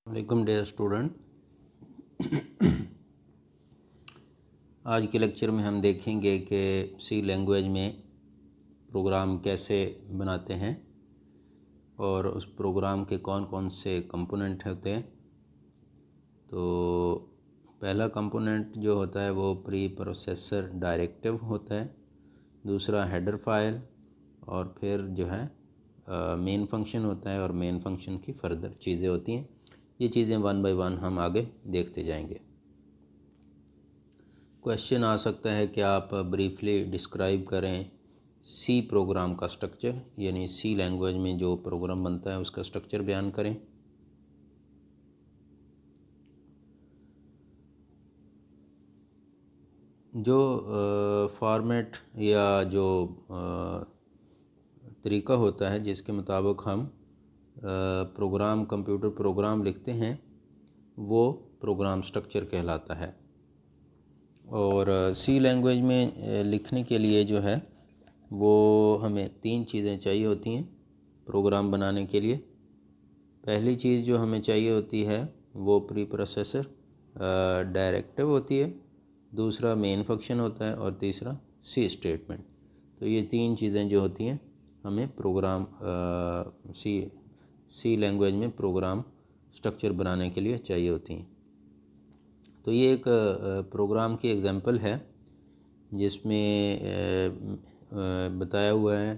वालेकुम dear student. आज के लेक्चर में हम देखेंगे कि सी लैंग्वेज में प्रोग्राम कैसे बनाते हैं और उस प्रोग्राम के कौन कौन से कंपोनेंट होते हैं। तो पहला कंपोनेंट जो होता है वो प्री प्रोसेसर डायरेक्टिव होता है, दूसरा हेडर फाइल और फिर जो है मेन फंक्शन होता है और मेन फंक्शन की फर्दर चीज़ें होती हैं। ये चीज़ें वन बाय वन हम आगे देखते जाएंगे। क्वेश्चन आ सकता है कि आप ब्रीफली डिस्क्राइब करें सी प्रोग्राम का स्ट्रक्चर, यानी सी लैंग्वेज में जो प्रोग्राम बनता है उसका स्ट्रक्चर बयान करें। जो फॉर्मेट या जो तरीका होता है जिसके मुताबिक हम कंप्यूटर प्रोग्राम लिखते हैं वो प्रोग्राम स्ट्रक्चर कहलाता है। और सी लैंग्वेज में लिखने के लिए जो है वो हमें तीन चीज़ें चाहिए होती हैं प्रोग्राम बनाने के लिए। पहली चीज़ जो हमें चाहिए होती है वो प्री प्रोसेसर डायरेक्टिव होती है, दूसरा मेन फंक्शन होता है और तीसरा सी स्टेटमेंट। तो ये तीन चीज़ें जो होती हैं हमें प्रोग्राम सी लैंग्वेज में प्रोग्राम स्ट्रक्चर बनाने के लिए चाहिए होती हैं। तो ये एक प्रोग्राम की एग्जांपल है जिसमें बताया हुआ है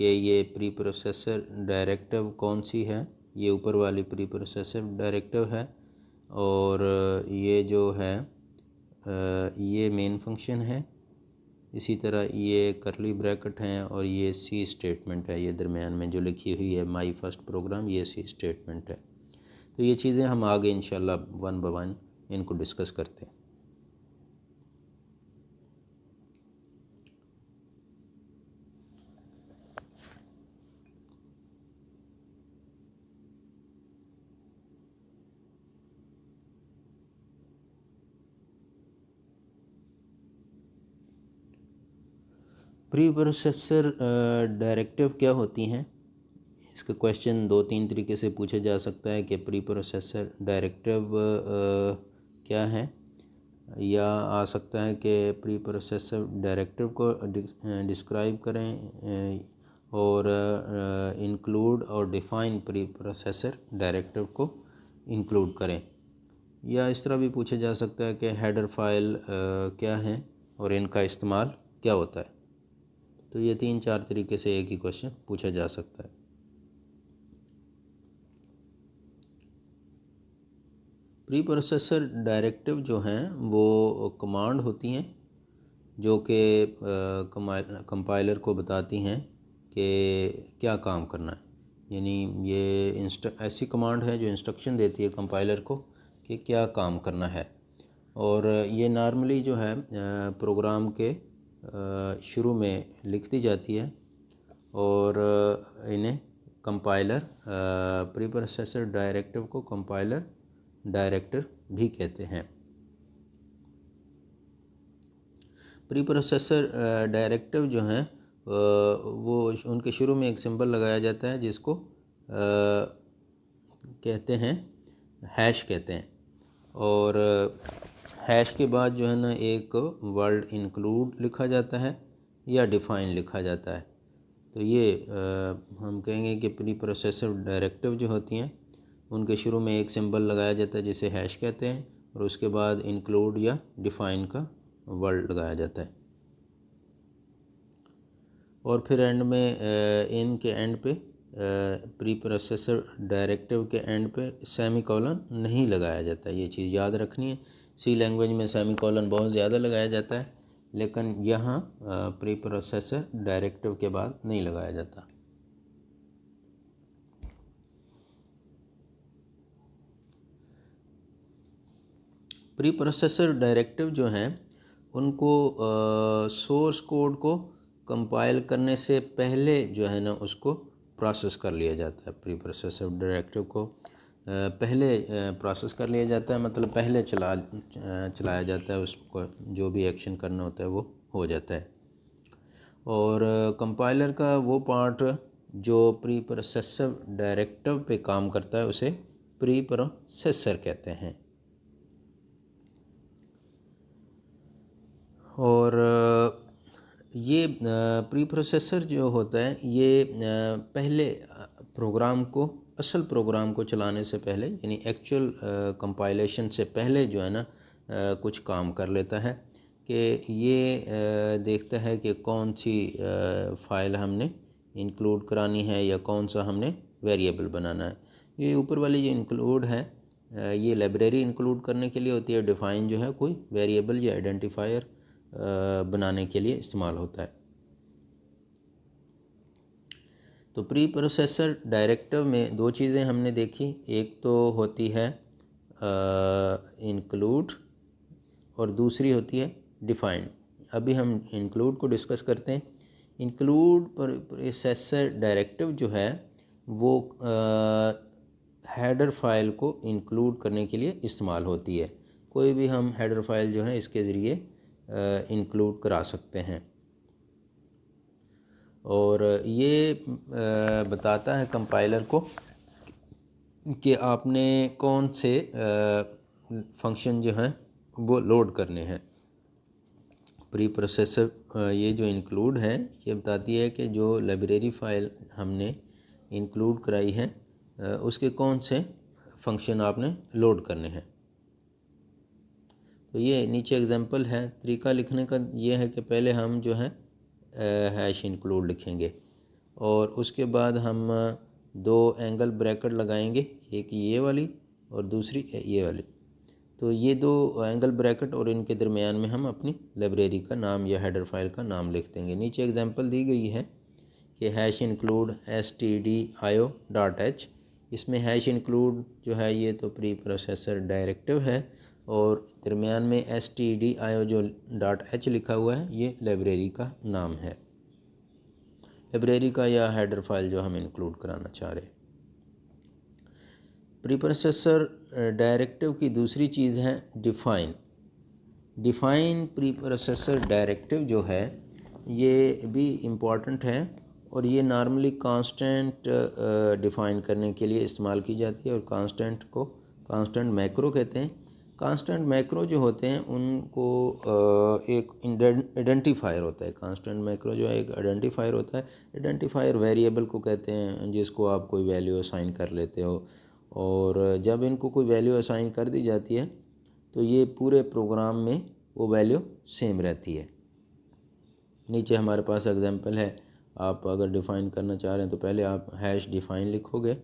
कि ये प्री प्रोसेसर डायरेक्टिव कौन सी है। ये ऊपर वाली प्री प्रोसेसर डायरेक्टिव है और ये जो है ये मेन फंक्शन है। इसी तरह ये करली ब्रैकेट हैं और ये सी स्टेटमेंट है। ये दरमियान में जो लिखी हुई है माय फर्स्ट प्रोग्राम, ये सी स्टेटमेंट है। तो ये चीज़ें हम आगे इंशाल्लाह वन बाय वन इनको डिस्कस करते हैं। प्री प्रोसेसर डायरेक्टिव क्या होती हैं, इसका क्वेश्चन दो तीन तरीके से पूछा जा सकता है कि प्री प्रोसेसर डायरेक्टिव क्या है, या आ सकता है कि प्री प्रोसेसर डायरेक्टिव को डिस्क्राइब करें और इंक्लूड और डिफ़ाइन प्री प्रोसेसर डायरेक्टिव को इंक्लूड करें। या इस तरह भी पूछा जा सकता है कि हेडर फाइल क्या है और इनका इस्तेमाल क्या होता है। तो ये तीन चार तरीके से एक ही क्वेश्चन पूछा जा सकता है। प्री प्रोसेसर डायरेक्टिव जो हैं वो कमांड होती हैं जो कि कंपाइलर को बताती हैं कि क्या काम करना है। यानी ये ऐसी कमांड है जो इंस्ट्रक्शन देती है कंपाइलर को कि क्या काम करना है। और ये नॉर्मली जो है प्रोग्राम के शुरू में लिख दी जाती है और इन्हें कंपाइलर प्री प्रोसेसर डायरेक्टिव को कंपाइलर डायरेक्टर भी कहते हैं। प्री प्रोसेसर डायरेक्टिव जो हैं वो उनके शुरू में एक सिंबल लगाया जाता है जिसको कहते हैं हैश कहते हैं। और हैश के बाद जो है ना एक वर्ड इंक्लूड लिखा जाता है या डिफ़ाइन लिखा जाता है। तो ये हम कहेंगे कि प्री प्रोसेसर डायरेक्टिव जो होती हैं उनके शुरू में एक सिंबल लगाया जाता है जिसे हैश कहते हैं और उसके बाद इंक्लूड या डिफ़ाइन का वर्ड लगाया जाता है। और फिर एंड में इनके एंड पे प्री प्रोसेसर डायरेक्टिव के एंड पे सेमीकोलन नहीं लगाया जाता। ये चीज़ याद रखनी है। सी लैंग्वेज में सेमीकोलन बहुत ज़्यादा लगाया जाता है लेकिन यहाँ प्री प्रोसेसर डायरेक्टिव के बाद नहीं लगाया जाता। प्री प्रोसेसर डायरेक्टिव जो हैं उनको सोर्स कोड को कंपाइल करने से पहले जो है ना उसको प्रोसेस कर लिया जाता है। प्री प्रोसेसर डायरेक्टिव को पहले प्रोसेस कर लिया जाता है, मतलब पहले चलाया जाता है, उसको जो भी एक्शन करना होता है वो हो जाता है। और कंपाइलर का वो पार्ट जो प्री प्रोसेसर डायरेक्टिव पे काम करता है उसे प्री प्रोसेसर कहते हैं। और ये प्री प्रोसेसर जो होता है ये पहले प्रोग्राम को, असल प्रोग्राम को चलाने से पहले, यानी एक्चुअल कंपाइलेशन से पहले जो है ना कुछ काम कर लेता है कि ये देखता है कि कौन सी फ़ाइल हमने इंक्लूड करानी है या कौन सा हमने वेरिएबल बनाना है। ये ऊपर वाली जो इंक्लूड है ये लाइब्रेरी इंक्लूड करने के लिए होती है। डिफ़ाइन जो है कोई वेरिएबल या आइडेंटिफायर बनाने के लिए इस्तेमाल होता है। तो प्री प्रोसेसर डायरेक्टिव में दो चीज़ें हमने देखी, एक तो होती है इंक्लूड और दूसरी होती है डिफ़ाइन। अभी हम इंक्लूड को डिस्कस करते हैं। इंक्लूड प्रोसेसर डायरेक्टिव जो है वो हेडर फाइल को इंक्लूड करने के लिए इस्तेमाल होती है। कोई भी हम हेडर फाइल जो है इसके ज़रिए इंक्लूड करा सकते हैं। और ये बताता है कंपाइलर को कि आपने कौन से फंक्शन जो हैं वो लोड करने हैं। प्री प्रोसेसर ये जो इंक्लूड है ये बताती है कि जो लाइब्रेरी फ़ाइल हमने इंक्लूड कराई है उसके कौन से फंक्शन आपने लोड करने हैं। तो ये नीचे एग्जांपल है। तरीका लिखने का ये है कि पहले हम जो है हैश इंक्लूड लिखेंगे और उसके बाद हम दो एंगल ब्रैकेट लगाएंगे, एक ये वाली और दूसरी ये वाली। तो ये दो एंगल ब्रैकेट और इनके दरमियान में हम अपनी लाइब्रेरी का नाम या हेडर फाइल का नाम लिख देंगे। नीचे एग्जांपल दी गई है कि हैश इंक्लूड stdio.h। इसमें हैश इंक्लूड जो है ये तो प्री प्रोसेसर डायरेक्टिव है और दरमियान में stdio जो .h लिखा हुआ है ये लाइब्रेरी का नाम है, लाइब्रेरी का या हेडर फाइल जो हम इंक्लूड कराना चाह रहे हैं। प्री प्रोसेसर डायरेक्टिव की दूसरी चीज़ है define. Define pre processor directive जो है ये भी इम्पॉर्टेंट है और ये नॉर्मली कांस्टेंट डिफ़ाइन करने के लिए इस्तेमाल की जाती है और कांस्टेंट को कांस्टेंट मैक्रो कहते हैं। कांस्टेंट मैक्रो जो होते हैं उनको एक आइडेंटिफायर होता है। कांस्टेंट मैक्रो जो है एक आइडेंटिफायर होता है। आइडेंटिफायर वेरिएबल को कहते हैं जिसको आप कोई वैल्यू असाइन कर लेते हो और जब इनको कोई वैल्यू असाइन कर दी जाती है तो ये पूरे प्रोग्राम में वो वैल्यू सेम रहती है। नीचे हमारे पास एग्जांपल है। आप अगर डिफ़ाइन करना चाह रहे हैं तो पहले आप हैश डिफ़ाइन लिखोगे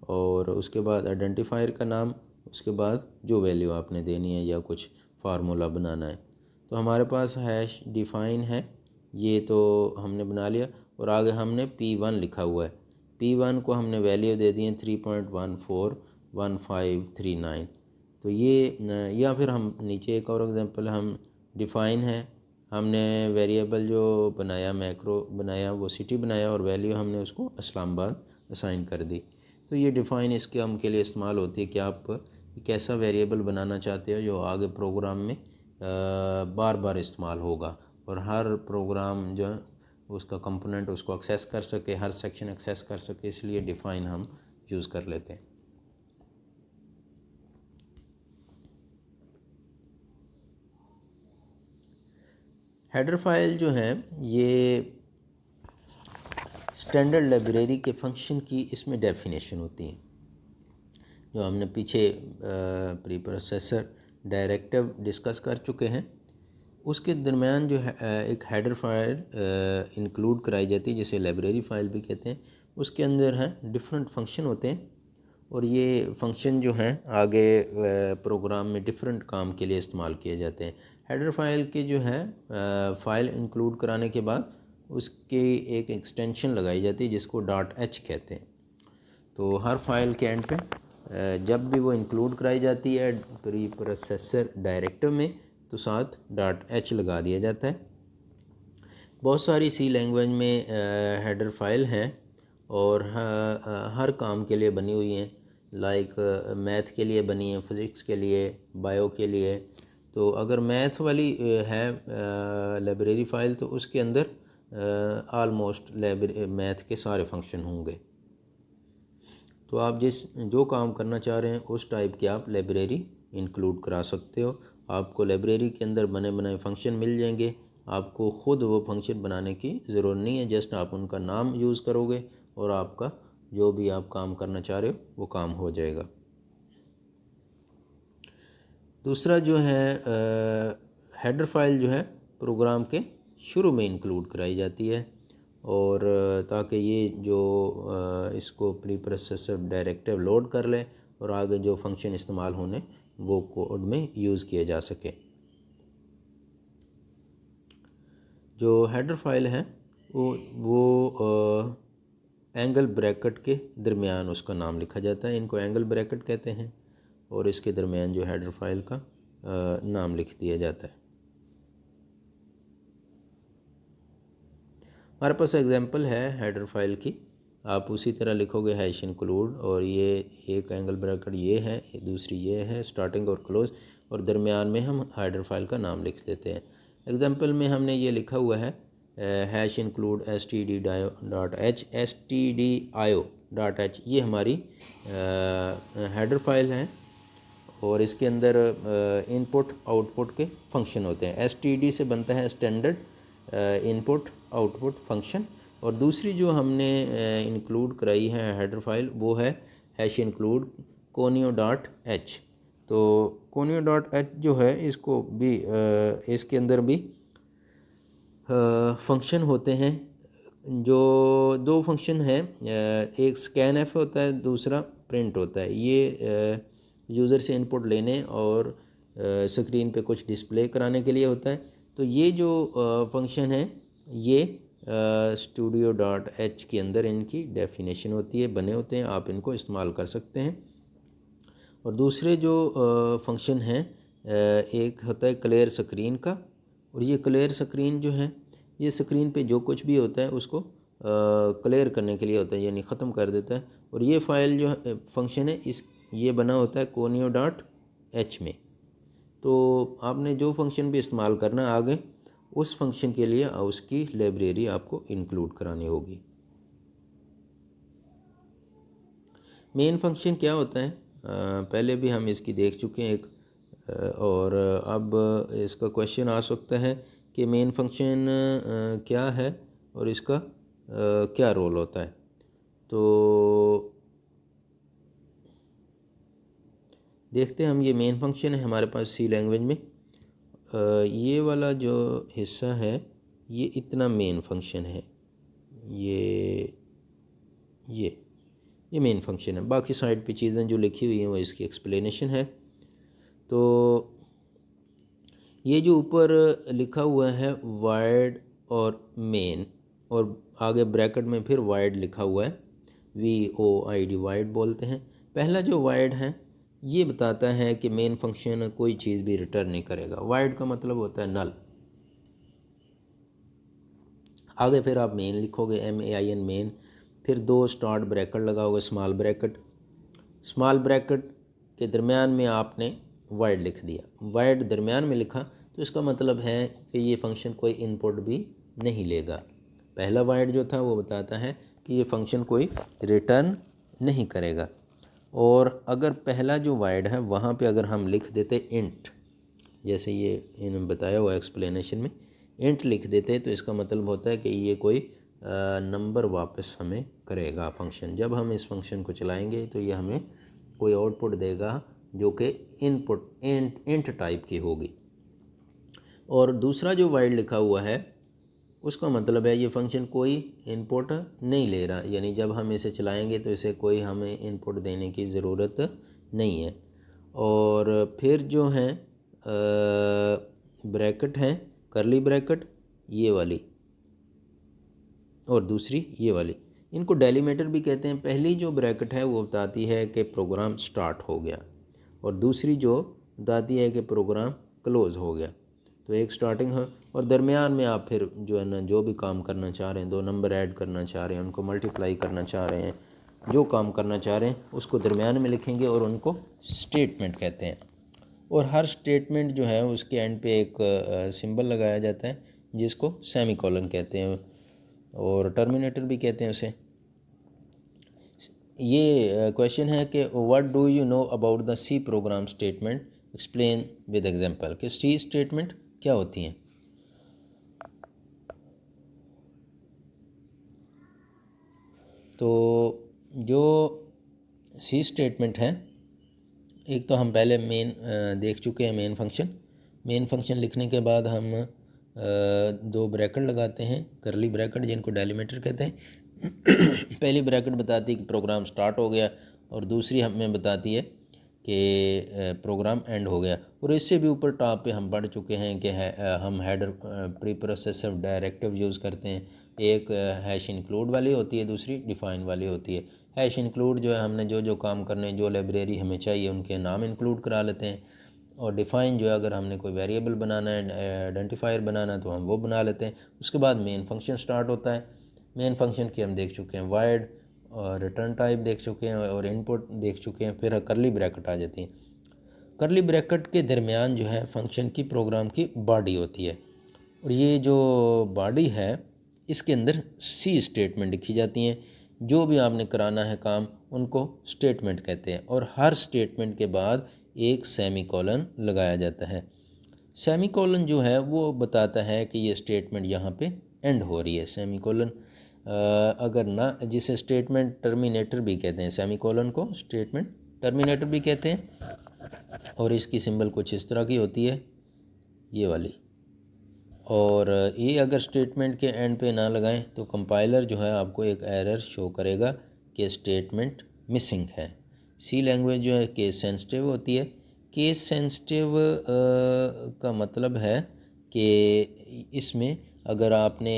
और उसके बाद आइडेंटिफायर का नाम, उसके बाद जो वैल्यू आपने देनी है या कुछ फार्मूला बनाना है। तो हमारे पास हैश डिफ़ाइन है, ये तो हमने बना लिया और आगे हमने P1 लिखा हुआ है। P1 को हमने वैल्यू दे दी है 3.141539। तो ये या फिर हम नीचे एक और एग्जांपल हम डिफ़ाइन है, हमने वेरिएबल जो बनाया मैक्रो बनाया वो सिटी बनाया और वैल्यू हमने उसको इस्लामाबाद असाइन कर दी। तो ये डिफ़ाइन इसके हम के लिए इस्तेमाल होती है कि आप कैसा वेरिएबल बनाना चाहते हो जो आगे प्रोग्राम में बार बार इस्तेमाल होगा और हर प्रोग्राम जो है उसका कंपोनेंट उसको एक्सेस कर सके, हर सेक्शन एक्सेस कर सके, इसलिए डिफ़ाइन हम यूज़ कर लेते हैं। हेडर फाइल जो है ये स्टैंडर्ड लाइब्रेरी के फंक्शन की इसमें डेफिनेशन होती है जो हमने पीछे प्री प्रोसेसर डायरेक्टिव डिस्कस कर चुके हैं। उसके दरमियान जो है एक हेडर फाइल इंक्लूड कराई जाती है जिसे लाइब्रेरी फ़ाइल भी कहते हैं। उसके अंदर है डिफरेंट फंक्शन होते हैं और ये फंक्शन जो हैं आगे प्रोग्राम में डिफरेंट काम के लिए इस्तेमाल किए जाते हैं। हेडर फाइल के जो है फ़ाइल इंक्लूड कराने के बाद उसकी एक एक्सटेंशन लगाई जाती है जिसको .h कहते हैं। तो हर फाइल के एंड पे जब भी वो इंक्लूड कराई जाती है प्री प्रोसेसर डायरेक्टिव में तो साथ .h लगा दिया जाता है। बहुत सारी सी लैंग्वेज में हेडर फाइल हैं और हर काम के लिए बनी हुई हैं। लाइक मैथ के लिए बनी है, फ़िज़िक्स के लिए, बायो के लिए। तो अगर मैथ वाली है लाइब्रेरी फ़ाइल तो उसके अंदर आलमोस्ट मैथ के सारे फंक्शन होंगे। तो आप जो काम करना चाह रहे हैं उस टाइप की आप लाइब्रेरी इंक्लूड करा सकते हो। आपको लाइब्रेरी के अंदर बने बनाए फंक्शन मिल जाएंगे, आपको ख़ुद वो फंक्शन बनाने की ज़रूरत नहीं है, जस्ट आप उनका नाम यूज़ करोगे और आपका जो भी आप काम करना चाह रहे हो वो काम हो जाएगा। दूसरा जो है हेडर फाइल जो है प्रोग्राम के शुरू में इंक्लूड कराई जाती है, और ताकि ये जो इसको प्री प्रोसेसर डायरेक्टिव लोड कर ले और आगे जो फंक्शन इस्तेमाल होने वो कोड में यूज़ किए जा सके। जो हेडर फाइल है वो एंगल ब्रैकेट के दरमियान उसका नाम लिखा जाता है, इनको एंगल ब्रैकेट कहते हैं, और इसके दरमियान जो हेडर फाइल का नाम लिख दिया जाता है। हमारे पास एग्जांपल है हेडर फाइल की, आप उसी तरह लिखोगे हैश इंक्लूड, और ये एक एंगल ब्रैकेट ये है, दूसरी ये है, स्टार्टिंग और क्लोज, और दरमियान में हम हेडर फाइल का नाम लिख देते हैं। एग्जांपल में हमने ये लिखा हुआ है हैश इंक्लूड stdio.h, ये हमारी हेडर फाइल है, और इसके अंदर इनपुट आउटपुट के फंक्शन होते हैं। std से बनता है स्टैंडर्ड इनपुट आउटपुट फंक्शन, और दूसरी जो हमने इंक्लूड कराई है हेडर फाइल वो है हैश इंक्लूड conio.h। तो conio.h जो है इसको भी इसके अंदर भी फंक्शन होते हैं, जो दो फंक्शन हैं, एक स्कैन एफ होता है, दूसरा प्रिंट होता है। ये यूज़र से इनपुट लेने और स्क्रीन पे कुछ डिस्प्ले कराने के लिए होता है। तो ये जो फंक्शन है ये studio.h के अंदर इनकी डेफिनेशन होती है, बने होते हैं, आप इनको इस्तेमाल कर सकते हैं। और दूसरे जो फंक्शन हैं एक होता है क्लियर स्क्रीन का, और ये क्लियर स्क्रीन जो है ये स्क्रीन पे जो कुछ भी होता है उसको क्लियर करने के लिए होता है, यानी ख़त्म कर देता है। और ये फ़ाइल जो फंक्शन है ये बना होता है conio.h में। तो आपने जो फंक्शन भी इस्तेमाल करना है आगे उस फंक्शन के लिए उसकी लाइब्रेरी आपको इंक्लूड करानी होगी। मेन फंक्शन क्या होता है पहले भी हम इसकी देख चुके हैं एक, और अब इसका क्वेश्चन आ सकता है कि मेन फंक्शन क्या है और इसका क्या रोल होता है। तो देखते हैं हम, ये मेन फंक्शन है हमारे पास सी लैंग्वेज में। ये वाला जो हिस्सा है ये इतना मेन फंक्शन है, ये मेन फंक्शन है। बाकी साइड पे चीज़ें जो लिखी हुई हैं वो इसकी एक्सप्लेनेशन है। तो ये जो ऊपर लिखा हुआ है वाइड और मेन, और आगे ब्रैकेट में फिर वाइड लिखा हुआ है, VOID वाइड बोलते हैं। पहला जो वाइड है ये बताता है कि मेन फंक्शन कोई चीज़ भी रिटर्न नहीं करेगा। वाइड का मतलब होता है नल। आगे फिर आप मेन लिखोगे MAIN मेन, फिर दो स्टार्ट ब्रैकेट लगाओगे स्मॉल ब्रैकेट के दरमियान में आपने वाइड लिख दिया। वाइड दरमियान में लिखा तो इसका मतलब है कि ये फंक्शन कोई इनपुट भी नहीं लेगा। पहला वाइड जो था वो बताता है कि ये फंक्शन कोई रिटर्न नहीं करेगा। और अगर पहला जो वाइड है वहाँ पे अगर हम लिख देते इंट, जैसे ये इन्होंने बताया हुआ एक्सप्लेनेशन में इंट लिख देते, तो इसका मतलब होता है कि ये कोई नंबर वापस हमें करेगा फंक्शन। जब हम इस फंक्शन को चलाएंगे तो ये हमें कोई आउटपुट देगा जो कि इनपुट इंट टाइप की होगी। और दूसरा जो वाइड लिखा हुआ है उसका मतलब है ये फंक्शन कोई इनपुट नहीं ले रहा, यानी जब हम इसे चलाएंगे तो इसे कोई हमें इनपुट देने की ज़रूरत नहीं है। और फिर जो है ब्रैकेट है करली ब्रैकेट ये वाली, और दूसरी ये वाली, इनको डेलीमीटर भी कहते हैं। पहली जो ब्रैकेट है वो बताती है कि प्रोग्राम स्टार्ट हो गया, और दूसरी जो बताती है कि प्रोग्राम क्लोज़ हो गया। तो एक स्टार्टिंग है, और दरमियान में आप फिर जो है ना जो भी काम करना चाह रहे हैं, दो नंबर ऐड करना चाह रहे हैं, उनको मल्टीप्लाई करना चाह रहे हैं, जो काम करना चाह रहे हैं उसको दरमियान में लिखेंगे, और उनको स्टेटमेंट कहते हैं। और हर स्टेटमेंट जो है उसके एंड पे एक सिंबल लगाया जाता है जिसको सेमीकोलन कहते हैं, और टर्मिनेटर भी कहते हैं उसे। ये क्वेश्चन है कि what do you know about the C program statement, explain with example, कि सी स्टेटमेंट क्या होती हैं। तो जो सी स्टेटमेंट है, एक तो हम पहले मेन देख चुके हैं, मेन फंक्शन लिखने के बाद हम दो ब्रैकेट लगाते हैं, करली ब्रैकेट जिनको डेलीमीटर कहते हैं। पहली ब्रैकेट बताती है कि प्रोग्राम स्टार्ट हो गया और दूसरी हमें बताती है कि प्रोग्राम एंड हो गया। और इससे भी ऊपर टॉप पे हम पढ़ चुके हैं कि हम header pre processor directive use करते हैं। एक हैश इंक्लूड वाली होती है, दूसरी डिफ़ाइन वाली होती है। हैश इंक्लूड जो है, हमने जो जो काम करने, जो लाइब्रेरी हमें चाहिए उनके नाम इंक्लूड करा लेते हैं। और डिफ़ाइन जो है, अगर हमने कोई वेरिएबल बनाना है, आइडेंटिफायर बनाना है, तो हम वो बना लेते हैं। उसके बाद मेन फंक्शन स्टार्ट होता है। मेन फंक्शन की हम देख चुके हैं वाइड, और रिटर्न टाइप देख चुके हैं, और इनपुट देख चुके हैं। फिर करली ब्रैकेट आ जाती है। करली ब्रैकेट के दरमियान जो है फंक्शन की, प्रोग्राम की बॉडी होती है। और ये जो बॉडी है, इसके अंदर सी स्टेटमेंट लिखी जाती हैं। जो भी आपने कराना है काम, उनको स्टेटमेंट कहते हैं। और हर स्टेटमेंट के बाद एक सेमीकोलन लगाया जाता है। सेमीकोलन जो है वो बताता है कि ये स्टेटमेंट यहाँ पे एंड हो रही है। सेमीकोलन अगर ना, जिसे स्टेटमेंट टर्मिनेटर भी कहते हैं, सेमीकोलन को स्टेटमेंट टर्मिनेटर भी कहते हैं। और इसकी सिंबल कुछ इस तरह की होती है, ये वाली। और ये अगर स्टेटमेंट के एंड पे ना लगाएं तो कंपाइलर जो है आपको एक एरर शो करेगा कि स्टेटमेंट मिसिंग है। सी लैंग्वेज जो है केस सेंसिटिव होती है। केस सेंसिटिव का मतलब है कि इसमें अगर आपने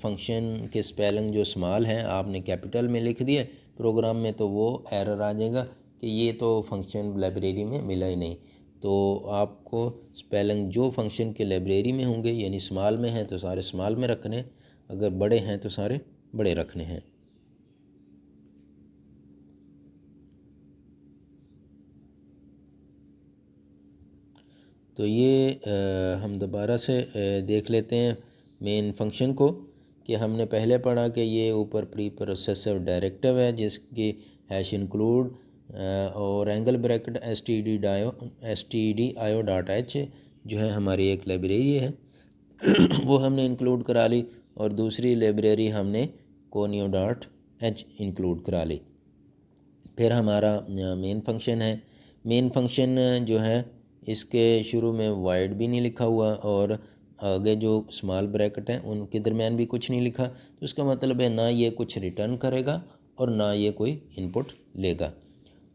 फंक्शन के स्पेलिंग जो स्मॉल हैं आपने कैपिटल में लिख दिए प्रोग्राम में, तो वो एरर आ जाएगा कि ये तो फंक्शन लाइब्रेरी में मिला ही नहीं। तो आपको स्पेलिंग जो फंक्शन के लाइब्रेरी में होंगे, यानी स्मॉल में हैं तो सारे स्मॉल में रखने, अगर बड़े हैं तो सारे बड़े रखने हैं। तो ये हम दोबारा से देख लेते हैं मेन फंक्शन को, कि हमने पहले पढ़ा कि ये ऊपर प्री प्रोसेसर डायरेक्टिव है जिसकी हैश इंक्लूड और angle bracket stdio dot H जो है हमारी एक लाइब्रेरी है। वो हमने इंक्लूड करा ली। और दूसरी लाइब्रेरी हमने कोनियो डॉट एच इंक्लूड करा ली। फिर हमारा मेन फंक्शन है। मेन फंक्शन जो है, इसके शुरू में वाइड भी नहीं लिखा हुआ, और आगे जो स्मॉल ब्रैकेट हैं उनके दरमियान भी कुछ नहीं लिखा। तो इसका मतलब है ना ये कुछ रिटर्न करेगा और ना ये कोई इनपुट लेगा।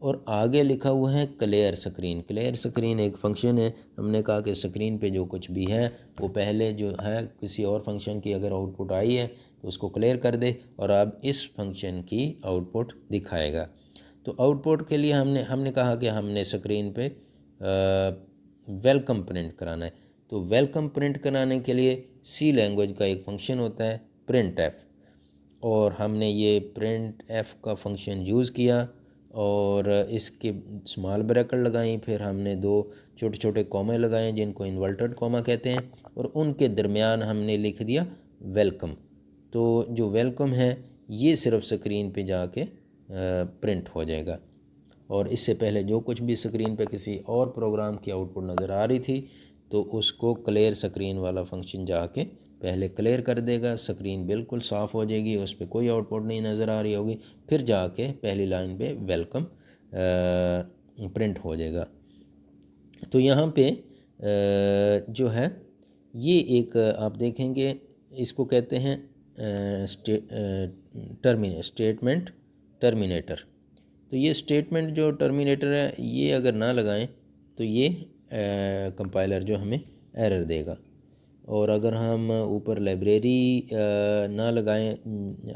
और आगे लिखा हुआ है क्लियर स्क्रीन। क्लियर स्क्रीन एक फंक्शन है। हमने कहा कि स्क्रीन पे जो कुछ भी है वो पहले जो है किसी और फंक्शन की अगर आउटपुट आई है तो उसको क्लियर कर दे, और अब इस फंक्शन की आउटपुट दिखाएगा। तो आउटपुट के लिए हमने कहा कि हमने स्क्रीन पे वेलकम प्रिंट कराना है। तो वेलकम प्रिंट कराने के लिए सी लैंग्वेज का एक फंक्शन होता है प्रिंट एफ, और हमने ये प्रिंट एफ का फंक्शन यूज़ किया और इसके स्मॉल ब्रैकेट लगाई। फिर हमने दो छोटे छोटे कॉमे लगाए जिनको इन्वर्टेड कॉमा कहते हैं, और उनके दरमियान हमने लिख दिया वेलकम। तो जो वेलकम है ये सिर्फ स्क्रीन पे जाके प्रिंट हो जाएगा। और इससे पहले जो कुछ भी स्क्रीन पे किसी और प्रोग्राम की आउटपुट नज़र आ रही थी तो उसको क्लियर स्क्रीन वाला फंक्शन जाके पहले क्लियर कर देगा। स्क्रीन बिल्कुल साफ़ हो जाएगी, उस पर कोई आउटपुट नहीं नज़र आ रही होगी। फिर जाके पहली लाइन पे वेलकम प्रिंट हो जाएगा। तो यहाँ पे जो है ये एक आप देखेंगे, इसको कहते हैं स्टेटमेंट टर्मिनेटर। तो ये स्टेटमेंट जो टर्मिनेटर है, ये अगर ना लगाएं तो ये कंपाइलर जो हमें एरर देगा। और अगर हम ऊपर लाइब्रेरी ना लगाएं,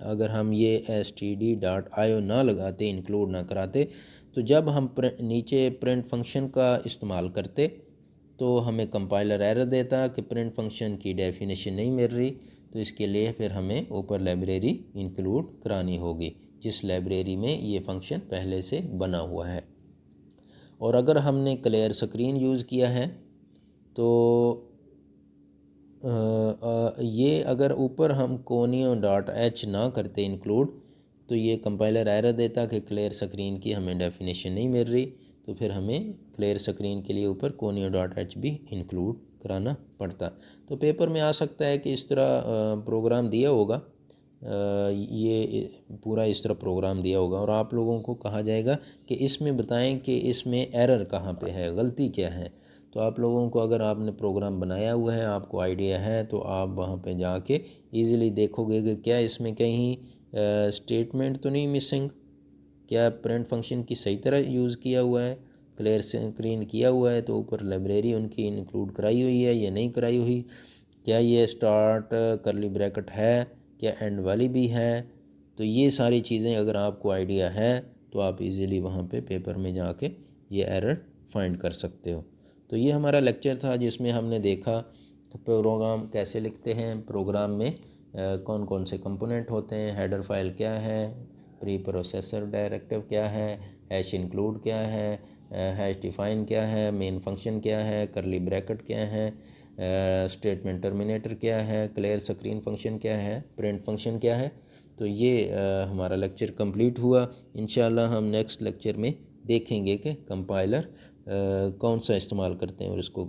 अगर हम ये std.io ना लगाते, इंक्लूड ना कराते, तो जब हम नीचे प्रिंट फंक्शन का इस्तेमाल करते तो हमें कंपाइलर एरर देता कि प्रिंट फंक्शन की डेफिनेशन नहीं मिल रही। तो इसके लिए फिर हमें ऊपर लाइब्रेरी इंक्लूड करानी होगी जिस लाइब्रेरी में ये फंक्शन पहले से बना हुआ है। और अगर हमने क्लियर स्क्रीन यूज़ किया है तो ये अगर ऊपर हम कोनियो डॉट एच ना करते इंक्लूड, तो ये कंपाइलर एरर देता कि क्लियर स्क्रीन की हमें डेफिनेशन नहीं मिल रही, तो फिर हमें क्लियर स्क्रीन के लिए ऊपर conio.h भी इंक्लूड कराना पड़ता। तो पेपर में आ सकता है कि इस तरह प्रोग्राम दिया होगा, ये पूरा इस तरह प्रोग्राम दिया होगा और आप लोगों को कहा जाएगा कि इसमें बताएं कि इसमें एरर कहाँ पे है, गलती क्या है। तो आप लोगों को, अगर आपने प्रोग्राम बनाया हुआ है, आपको आइडिया है, तो आप वहाँ पे जाके इजीली देखोगे कि क्या इसमें कहीं स्टेटमेंट तो नहीं मिसिंग, क्या प्रिंट फंक्शन की सही तरह यूज़ किया हुआ है, क्लियर स्क्रीन किया हुआ है, तो ऊपर लाइब्रेरी उनकी इंक्लूड कराई हुई है या नहीं कराई हुई, क्या ये स्टार्ट करली ब्रैकेट है, क्या एंड वाली भी है। तो ये सारी चीज़ें अगर आपको आइडिया है तो आप इजीली वहाँ पे पेपर में जाके ये एरर फाइंड कर सकते हो। तो ये हमारा लेक्चर था जिसमें हमने देखा प्रोग्राम कैसे लिखते हैं, प्रोग्राम में कौन कौन से कंपोनेंट होते हैं, हेडर फाइल क्या है, प्री प्रोसेसर डायरेक्टिव क्या है, हैश इंक्लूड क्या है, हैश डिफाइन क्या है, मेन फंक्शन क्या है, करली ब्रैकेट क्या है, स्टेटमेंट टर्मिनेटर क्या है, क्लियर स्क्रीन फंक्शन क्या है, प्रिंट फंक्शन क्या है। तो ये हमारा लेक्चर कंप्लीट हुआ। इंशाल्लाह हम नेक्स्ट लेक्चर में देखेंगे कि कंपाइलर कौन सा इस्तेमाल करते हैं और इसको